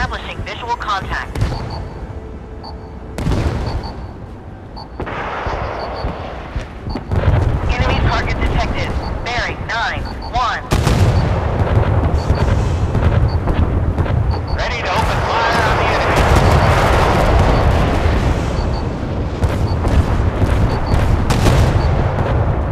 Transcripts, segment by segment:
Establishing visual contact. Enemy target detected. Bearing 9-1. Ready to open fire on the enemy.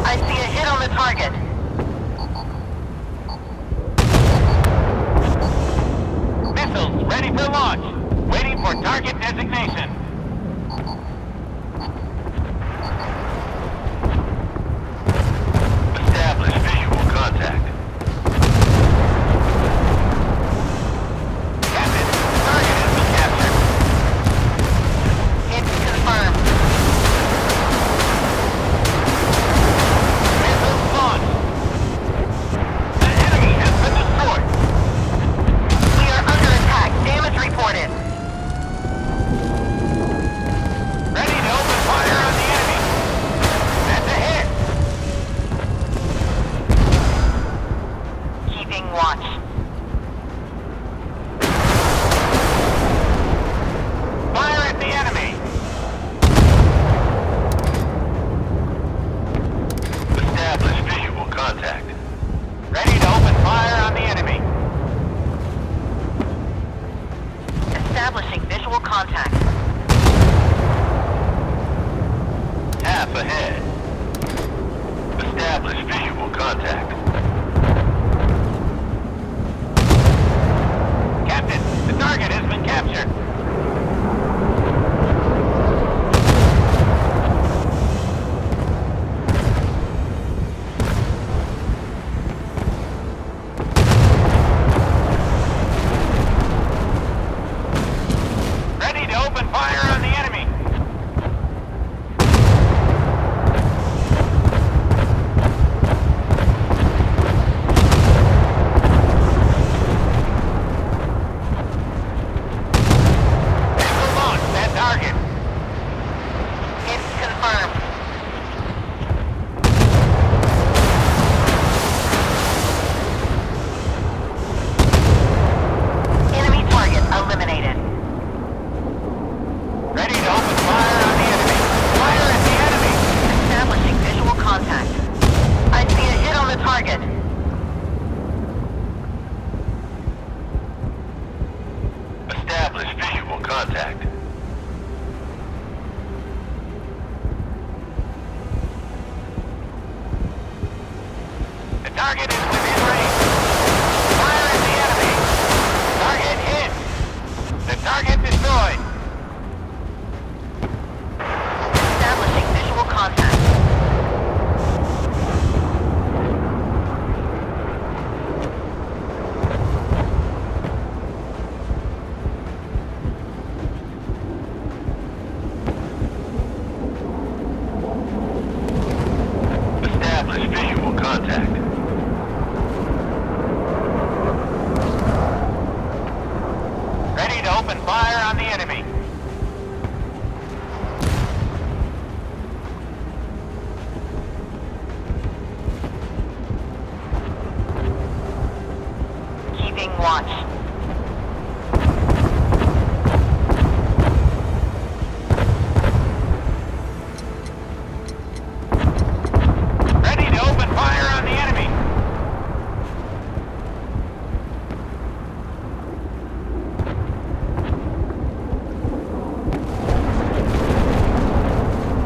I see a hit on the target. Missiles ready for launch. Waiting for target designation. Establish visual contact. Captain, target has been captured. Hit confirmed. Missiles launched. The enemy has been destroyed. We are under attack. Damage reported. Ready to open fire on the enemy. That's a hit. Keeping watch. Fire at the enemy. Establish visual contact. Ready to open fire on the enemy. Establishing visual contact. Half ahead. Establish visual contact. Captain, the target has been captured. Ready to open fire on the enemy. Missile launch that target. Hit confirmed. Enemy target eliminated. Ready to open fire on the enemy. Fire at the enemy. Establishing visual contact. I see a hit on the target. Establish visual contact. The target is within range. Fire at the enemy. Target hit. The target destroyed. Establishing visual contact. Establish visual contact. Ready to open fire on the enemy. Keeping watch. Ready to open fire on the enemy.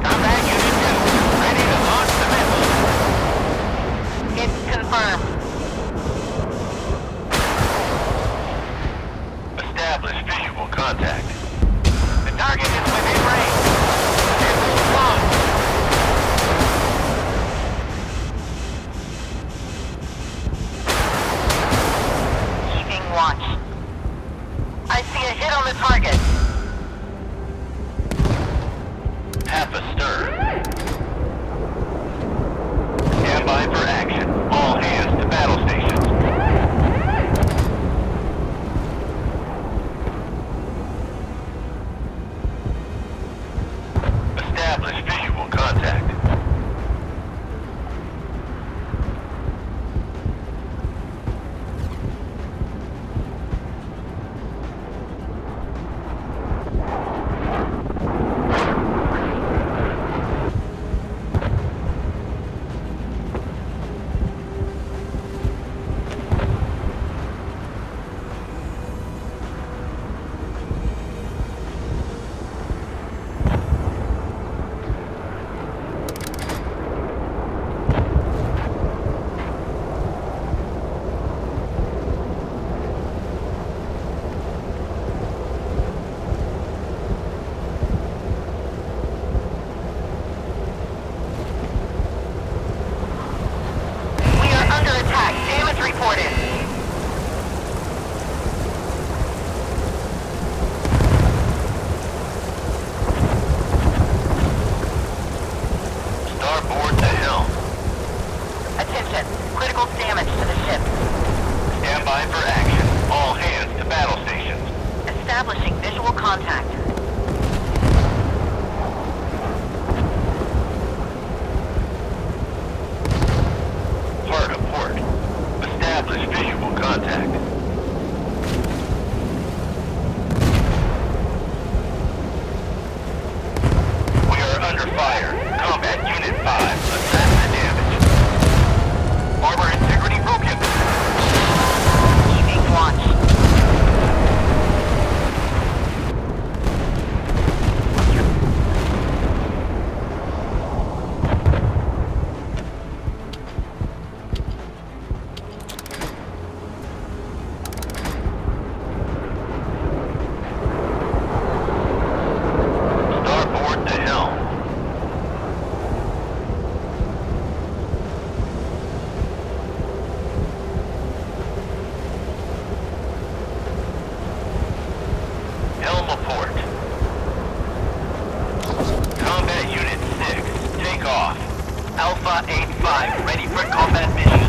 Combat Unit 2, ready to launch the missile. Hit confirmed. Establish visual contact. The target is within range. Missile launched. Keeping watch. I see a hit on the target. Half astern. Stand by for action. All hands to battle stations. Establish visual contact. Establishing visual contact. Hard at port. Establish visual contact. We are under fire. Combat Unit 5. Assess the damage. Armor integrity broken. Evening watch. Starboard to helm. Helm aport. Combat Unit 6, take off. Alpha 8-5, ready for combat mission.